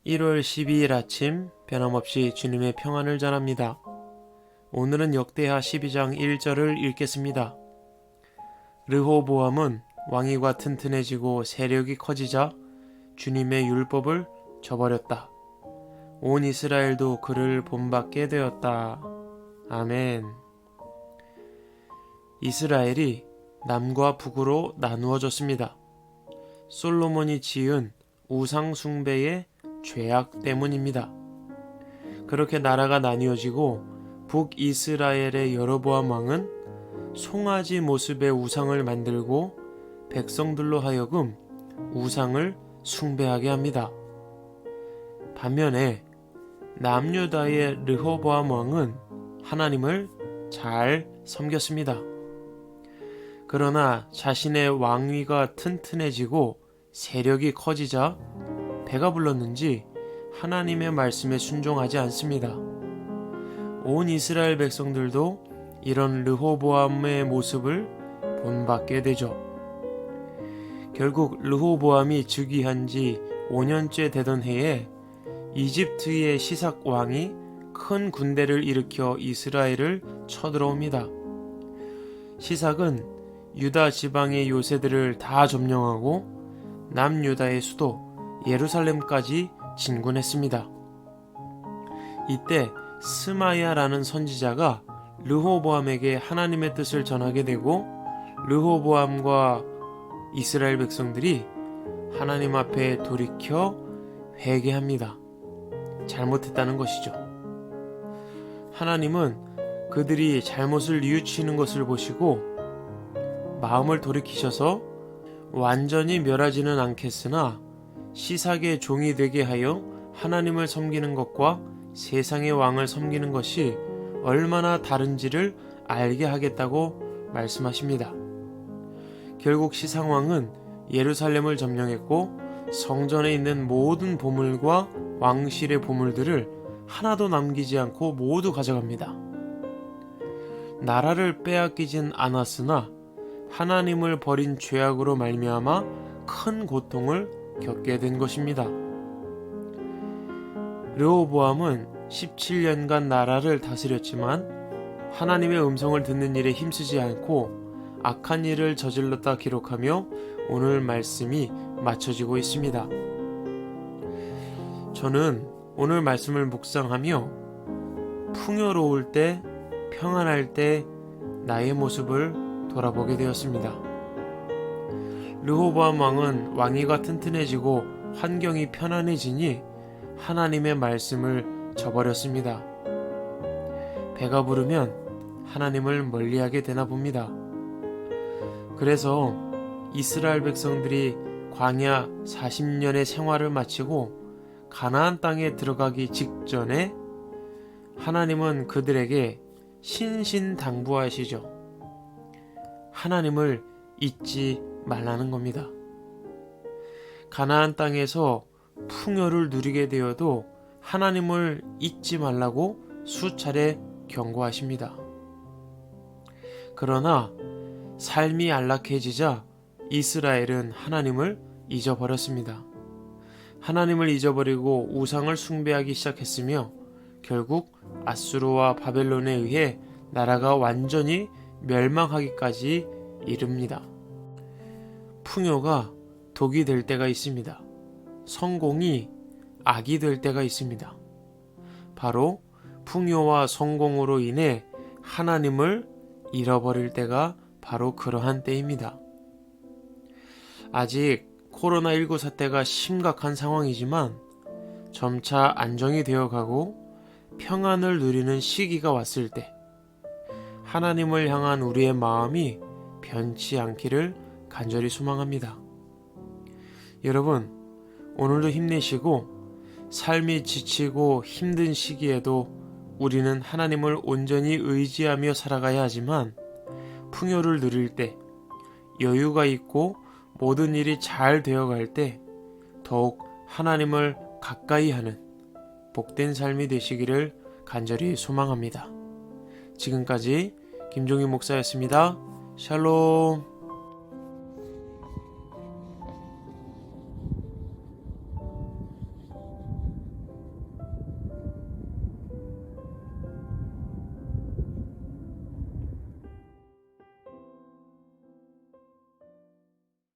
1월 12일 아침 변함없이 주님의 평안을 전합니다. 오늘은 역대하 12장 1절을 읽겠습니다. 르호보암은 왕위가 튼튼해지고 세력이 커지자 주님의 율법을 저버렸다. 온 이스라엘도 그를 본받게 되었다. 아멘. 이스라엘이 남과 북으로 나누어졌습니다. 솔로몬이 지은 우상 숭배의 죄악 때문입니다. 그렇게 나라가 나뉘어지고 북이스라엘의 여로보암 왕은 송아지 모습의 우상을 만들고 백성들로 하여금 우상을 숭배하게 합니다. 반면에 남유다의 르호보암 왕은 하나님을 잘 섬겼습니다. 그러나 자신의 왕위가 튼튼해지고 세력이 커지자 배가 불렀는지 하나님의 말씀에 순종하지 않습니다. 온 이스라엘 백성들도 이런 르호보암의 모습을 본받게 되죠. 결국 르호보암이 즉위한 지 5년째 되던 해에 이집트의 시삭 왕이 큰 군대를 일으켜 이스라엘을 쳐들어옵니다. 시삭은 유다 지방의 요새들을 다 점령하고 남유다의 수도 예루살렘까지 진군했습니다. 이때 스마야라는 선지자가 르호보암에게 하나님의 뜻을 전하게 되고 르호보암과 이스라엘 백성들이 하나님 앞에 돌이켜 회개합니다. 잘못했다는 것이죠. 하나님은 그들이 잘못을 뉘우치는 것을 보시고 마음을 돌이키셔서 완전히 멸하지는 않겠으나 시삭의 종이 되게 하여 하나님을 섬기는 것과 세상의 왕을 섬기는 것이 얼마나 다른지를 알게 하겠다고 말씀하십니다. 결국 시삭왕은 예루살렘을 점령했고 성전에 있는 모든 보물과 왕실의 보물들을 하나도 남기지 않고 모두 가져갑니다. 나라를 빼앗기진 않았으나 하나님을 버린 죄악으로 말미암아 큰 고통을 겪게 된 것입니다. 르호보암은 17년간 나라를 다스렸지만 하나님의 음성을 듣는 일에 힘쓰지 않고 악한 일을 저질렀다 기록하며 오늘 말씀이 맞춰지고 있습니다. 저는 오늘 말씀을 묵상하며 풍요로울 때, 평안할 때 나의 모습을 돌아보게 되었습니다. 르호보암 왕은 왕위가 튼튼해지고 환경이 편안해지니 하나님의 말씀을 저버렸습니다. 배가 부르면 하나님을 멀리하게 되나 봅니다. 그래서 이스라엘 백성들이 광야 40년의 생활을 마치고 가나안 땅에 들어가기 직전에 하나님은 그들에게 신신당부하시죠. 하나님을 잊지 말라는 겁니다. 가나안 땅에서 풍요를 누리게 되어도 하나님을 잊지 말라고 수차례 경고하십니다. 그러나 삶이 안락해지자 이스라엘은 하나님을 잊어버렸습니다. 하나님을 잊어버리고 우상을 숭배하기 시작했으며 결국 아수르와 바벨론에 의해 나라가 완전히 멸망하기까지 이릅니다. 풍요가 독이 될 때가 있습니다. 성공이 악이 될 때가 있습니다. 바로 풍요와 성공으로 인해 하나님을 잃어버릴 때가 바로 그러한 때입니다. 아직 코로나19 사태가 심각한 상황이지만 점차 안정이 되어가고 평안을 누리는 시기가 왔을 때 하나님을 향한 우리의 마음이 변치 않기를 간절히 소망합니다. 여러분, 오늘도 힘내시고 삶이 지치고 힘든 시기에도 우리는 하나님을 온전히 의지하며 살아가야 하지만 풍요를 누릴 때, 여유가 있고 모든 일이 잘 되어갈 때 더욱 하나님을 가까이 하는 복된 삶이 되시기를 간절히 소망합니다. 지금까지 김종희 목사였습니다. 샬롬.